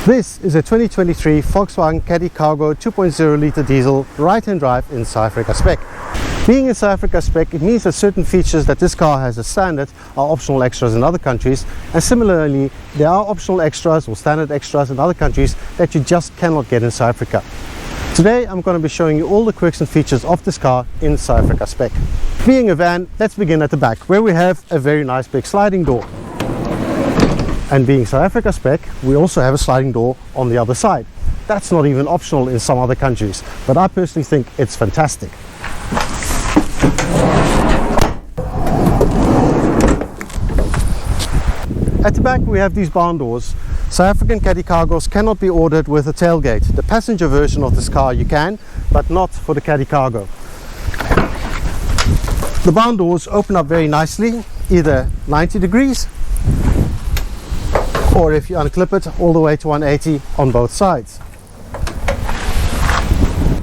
This is a 2023 Volkswagen Caddy Cargo 2.0 litre diesel right-hand drive in South Africa spec. Being in South Africa spec, it means that certain features that this car has as standard are optional extras in other countries, and similarly there are optional extras or standard extras in other countries that you just cannot get in South Africa. Today I'm going to be showing you all the quirks and features of this car in South Africa spec. Being a van, let's begin at the back where we have a very nice big sliding door. And being South Africa spec, we also have a sliding door on the other side. That's not even optional in some other countries, but I personally think it's fantastic. At the back we have these barn doors. South African Caddy Cargos cannot be ordered with a tailgate. The passenger version of this car you can, but not for the Caddy Cargo. The barn doors open up very nicely, either 90 degrees, or if you unclip it, all the way to 180 on both sides.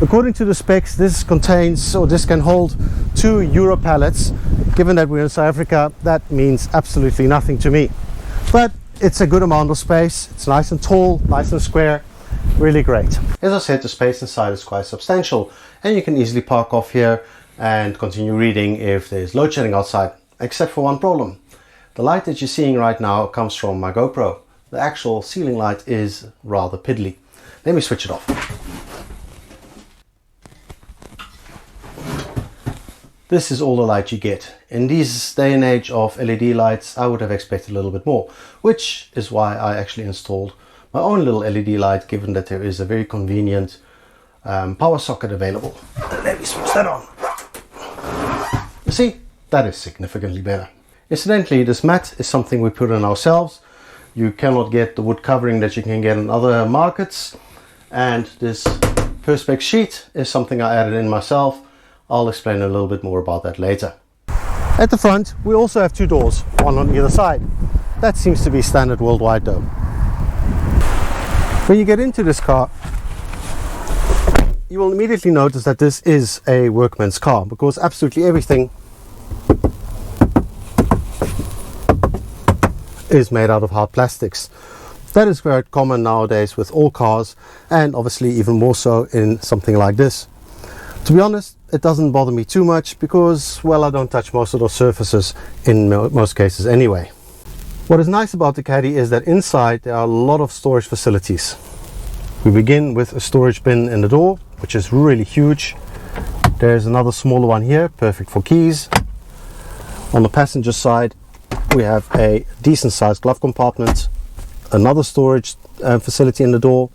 According to the specs, this can hold 2 Euro pallets. Given that we're in South Africa, that means absolutely nothing to me. But it's a good amount of space. It's nice and tall, nice and square, really great. As I said, the space inside is quite substantial, and you can easily park off here and continue reading if there's load shedding outside, except for one problem. The light that you're seeing right now comes from my GoPro. The actual ceiling light is rather piddly. Let me switch it off. This is all the light you get. In this day and age of LED lights, I would have expected a little bit more, which is why I actually installed my own little LED light, given that there is a very convenient power socket available. Let me switch that on. You see, that is significantly better. Incidentally, this mat is something we put in ourselves. You cannot get the wood covering that you can get in other markets, and this perspex sheet is something I added in myself. I'll explain a little bit more about that later. At the front we also have 2 doors, one on either side. That seems to be standard worldwide though. When you get into this car, you will immediately notice that this is a workman's car, because absolutely everything is made out of hard plastics. That is very common nowadays with all cars, and obviously even more so in something like this. To be honest, it doesn't bother me too much because, well, I don't touch most of those surfaces in most cases anyway. What is nice about the Caddy is that inside there are a lot of storage facilities. We begin with a storage bin in the door, which is really huge. There's another smaller one here, perfect for keys. On the passenger side we have a decent sized glove compartment, another storage facility in the door,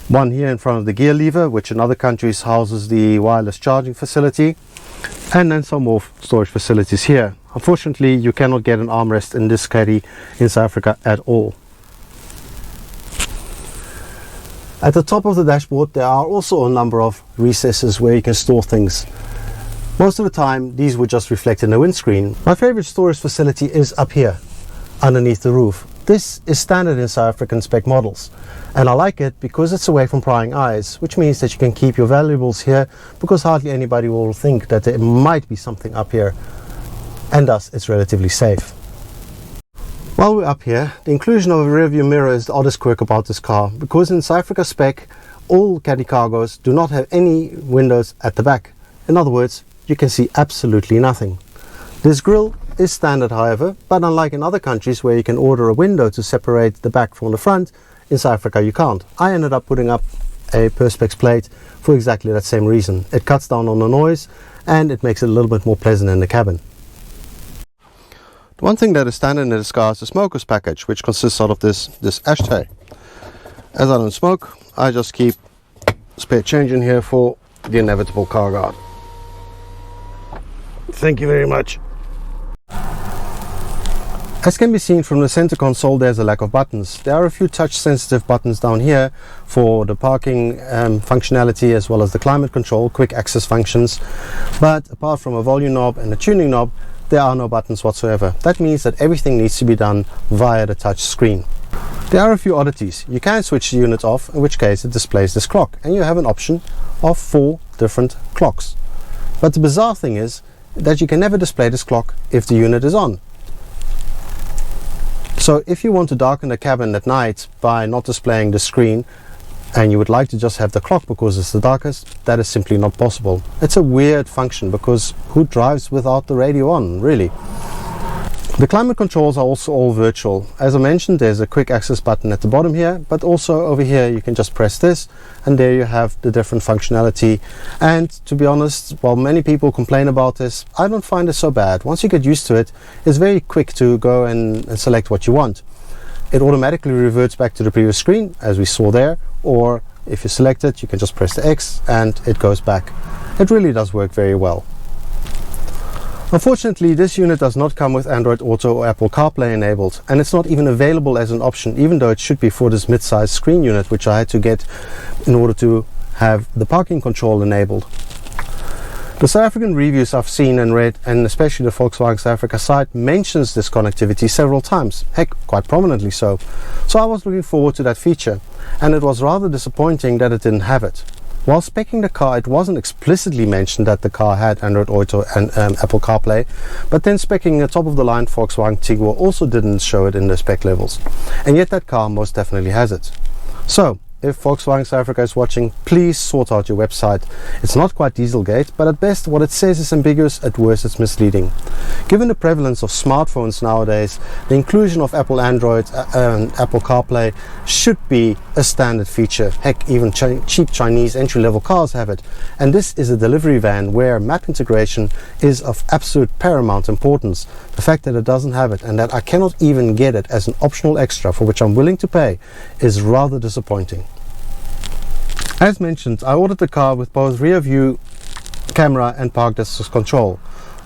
one here in front of the gear lever, which in other countries houses the wireless charging facility, and then some more storage facilities here. Unfortunately, you cannot get an armrest in this Caddy in South Africa at all. At the top of the dashboard there are also a number of recesses where you can store things. Most of the time these would just reflect in the windscreen. My favorite storage facility is up here, underneath the roof. This is standard in South African spec models, and I like it because it's away from prying eyes, which means that you can keep your valuables here, because hardly anybody will think that there might be something up here, and thus it's relatively safe. While we're up here, the inclusion of a rear view mirror is the oddest quirk about this car, because in South Africa spec all Caddy Cargos do not have any windows at the back. In other words, you can see absolutely nothing. This grille is standard, however, but unlike in other countries where you can order a window to separate the back from the front, in South Africa you can't. I ended up putting up a perspex plate for exactly that same reason. It cuts down on the noise and it makes it a little bit more pleasant in the cabin. The one thing that is standard in this car is the smoker's package, which consists out of this ashtray. As I don't smoke, I just keep spare change in here for the inevitable car guard. Thank you very much. As can be seen from the center console, there's a lack of buttons. There are a few touch sensitive buttons down here for the parking functionality, as well as the climate control, quick access functions. But apart from a volume knob and a tuning knob, there are no buttons whatsoever. That means that everything needs to be done via the touch screen. There are a few oddities. You can switch the unit off, in which case it displays this clock, and you have an option of 4 different clocks. But the bizarre thing is that you can never display this clock if the unit is on. So if you want to darken the cabin at night by not displaying the screen, and you would like to just have the clock because it's the darkest, that is simply not possible. It's a weird function because who drives without the radio on, really? The climate controls are also all virtual. As I mentioned, there's a quick access button at the bottom here, but also over here you can just press this and there you have the different functionality. And to be honest, while many people complain about this, I don't find it so bad. Once you get used to it, it's very quick to go and select what you want. It automatically reverts back to the previous screen, as we saw there, or if you select it, you can just press the X and it goes back. It really does work very well. Unfortunately, this unit does not come with Android Auto or Apple CarPlay enabled, and it's not even available as an option, even though it should be for this mid-size screen unit, which I had to get in order to have the parking control enabled. The South African reviews I've seen and read, and especially the Volkswagen South Africa site, mentions this connectivity several times, heck, quite prominently so. So I was looking forward to that feature, and it was rather disappointing that it didn't have it. While speccing the car, it wasn't explicitly mentioned that the car had Android Auto and Apple CarPlay, but then speccing a top-of-the-line Volkswagen Tiguan also didn't show it in the spec levels. And yet that car most definitely has it. So, if Volkswagen South Africa is watching, please sort out your website. It's not quite Dieselgate, but at best what it says is ambiguous, at worst it's misleading. Given the prevalence of smartphones nowadays, the inclusion of Apple Android and Apple CarPlay should be a standard feature. Heck, even cheap Chinese entry-level cars have it. And this is a delivery van where map integration is of absolute paramount importance. The fact that it doesn't have it and that I cannot even get it as an optional extra for which I'm willing to pay is rather disappointing. As mentioned, I ordered the car with both rear view camera and park distance control.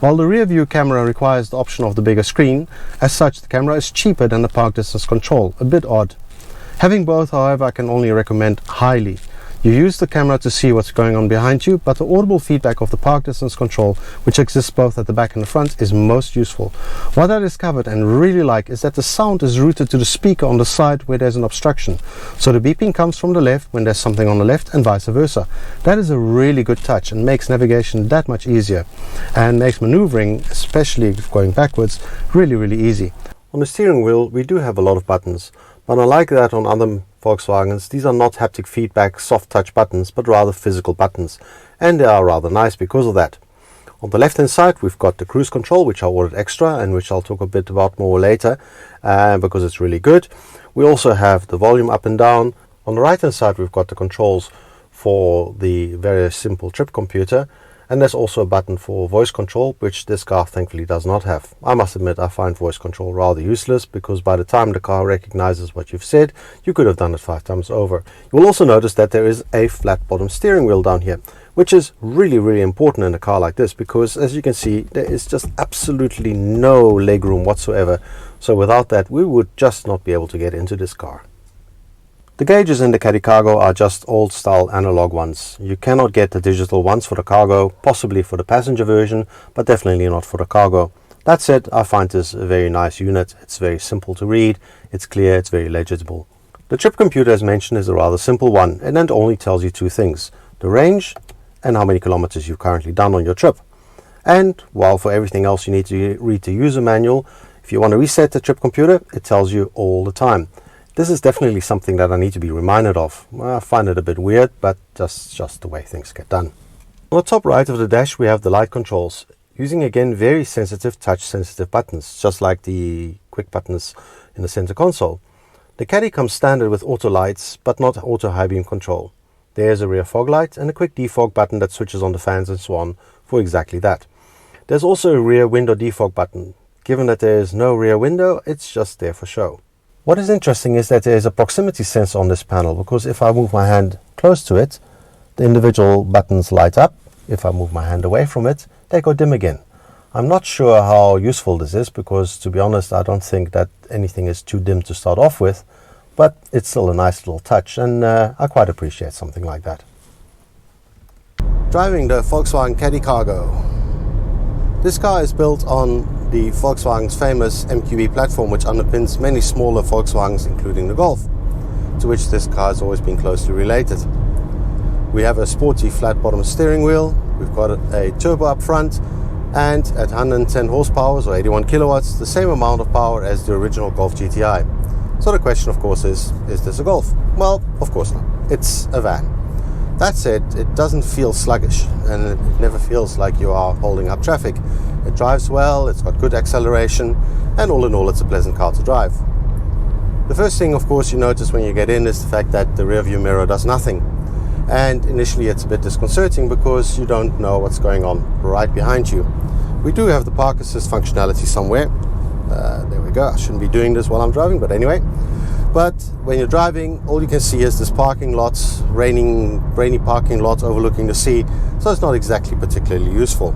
While the rear view camera requires the option of the bigger screen, as such the camera is cheaper than the park distance control, a bit odd. Having both, however, I can only recommend highly. You use the camera to see what's going on behind you, but the audible feedback of the park distance control, which exists both at the back and the front, is most useful. What I discovered and really like is that the sound is routed to the speaker on the side where there's an obstruction. So the beeping comes from the left when there's something on the left and vice versa. That is a really good touch and makes navigation that much easier and makes maneuvering, especially going backwards, really easy. On the steering wheel we do have a lot of buttons, but unlike that on other Volkswagens, these are not haptic feedback soft touch buttons, but rather physical buttons, and they are rather nice because of that. On the left hand side we've got the cruise control, which I ordered extra and which I'll talk a bit about more later because it's really good. We also have the volume up and down. On the right hand side we've got the controls for the very simple trip computer, and there's also a button for voice control, which this car thankfully does not have. I must admit I find voice control rather useless, because by the time the car recognizes what you've said, you could have done it 5 times over. You will also notice that there is a flat bottom steering wheel down here, which is really important in a car like this, because as you can see there is just absolutely no legroom whatsoever. So without that we would just not be able to get into this car. The gauges in the Caddy Cargo are just old style analog ones. You cannot get the digital ones for the cargo, possibly for the passenger version, but definitely not for the cargo. That said, I find this a very nice unit. It's very simple to read, it's clear, it's very legible. The trip computer, as mentioned, is a rather simple one, and it only tells you 2 things: the range and how many kilometers you've currently done on your trip. And while for everything else you need to read the user manual, if you want to reset the trip computer, it tells you all the time. This is definitely something that I need to be reminded of. I find it a bit weird, but just the way things get done. On the top right of the dash we have the light controls, using again very sensitive touch sensitive buttons, just like the quick buttons in the center console. The Caddy comes standard with auto lights, but not auto high beam control. There's a rear fog light and a quick defog button that switches on the fans and so on for exactly that. There's also a rear window defog button. Given that there is no rear window, it's just there for show. What is interesting is that there is a proximity sensor on this panel, because if I move my hand close to it, the individual buttons light up. If I move my hand away from it, they go dim again. I'm not sure how useful this is, because to be honest I don't think that anything is too dim to start off with, but it's still a nice little touch, and I quite appreciate something like that. Driving the Volkswagen Caddy Cargo. This car is built on the Volkswagen's famous MQB platform, which underpins many smaller Volkswagens, including the Golf, to which this car has always been closely related. We have a sporty flat bottom steering wheel, we've got a turbo up front, and at 110 horsepower or 81 kilowatts, the same amount of power as the original Golf GTI. So the question of course is this a Golf? Well, of course not. It's a van. That said, it doesn't feel sluggish, and it never feels like you are holding up traffic. It drives well, it's got good acceleration, and all in all it's a pleasant car to drive. The first thing of course you notice when you get in is the fact that the rear view mirror does nothing. And initially it's a bit disconcerting because you don't know what's going on right behind you. We do have the park assist functionality somewhere. There we go. I shouldn't be doing this while I'm driving, but anyway. But when you're driving, all you can see is this parking lots, rainy parking lot overlooking the sea, so it's not exactly particularly useful.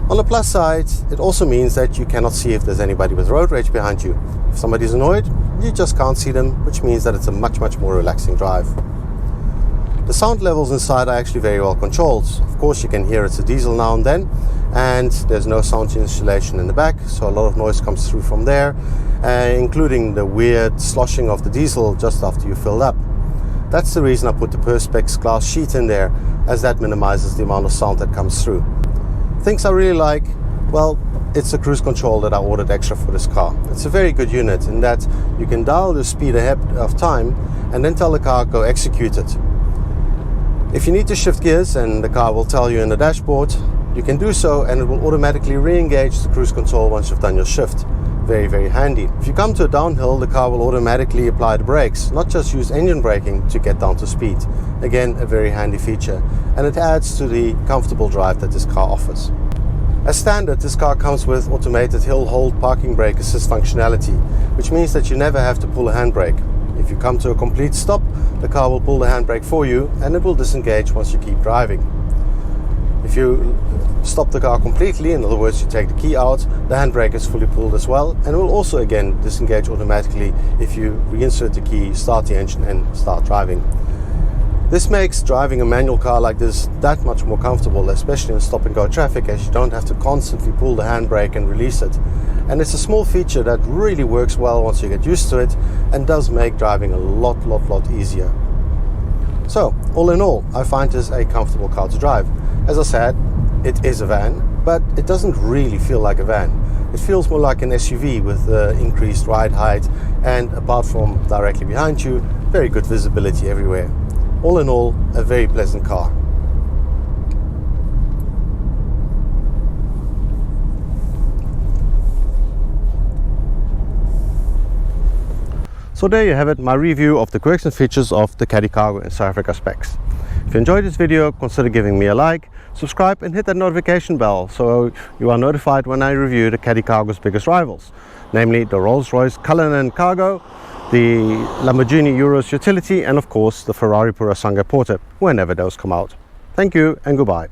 On the plus side, it also means that you cannot see if there's anybody with road rage behind you. If somebody's annoyed, you just can't see them, which means that it's a much more relaxing drive. The sound levels inside are actually very well controlled. Of course you can hear it's a diesel now and then, and there's no sound insulation in the back, so a lot of noise comes through from there, including the weird sloshing of the diesel just after you filled up. That's the reason I put the Perspex glass sheet in there, as that minimizes the amount of sound that comes through. Things I really like, well, it's the cruise control that I ordered extra for this car. It's a very good unit in that you can dial the speed ahead of time and then tell the car go execute it. If you need to shift gears, and the car will tell you in the dashboard, you can do so, and it will automatically re-engage the cruise control once you've done your shift. Very handy. If you come to a downhill, the car will automatically apply the brakes, not just use engine braking to get down to speed. Again, a very handy feature, and it adds to the comfortable drive that this car offers. As standard, this car comes with automated hill hold parking brake assist functionality, which means that you never have to pull a handbrake. If you come to a complete stop, the car will pull the handbrake for you, and it will disengage once you keep driving. If you stop the car completely, in other words you take the key out, the handbrake is fully pulled as well, and it will also again disengage automatically if you reinsert the key, start the engine and start driving. This makes driving a manual car like this that much more comfortable, especially in stop and go traffic, as you don't have to constantly pull the handbrake and release it. And it's a small feature that really works well once you get used to it, and does make driving a lot easier. So, all in all, I find this a comfortable car to drive. As I said, it is a van, but it doesn't really feel like a van. It feels more like an SUV with increased ride height, and apart from directly behind you, very good visibility everywhere. All in all, a very pleasant car. So there you have it, my review of the quirks and features of the Caddy Cargo in South Africa specs. If you enjoyed this video, consider giving me a like, subscribe and hit that notification bell so you are notified when I review the Caddy Cargo's biggest rivals, namely the Rolls-Royce Cullinan Cargo, the Lamborghini Urus Utility, and of course the Ferrari Purosangue Porter, whenever those come out. Thank you and goodbye.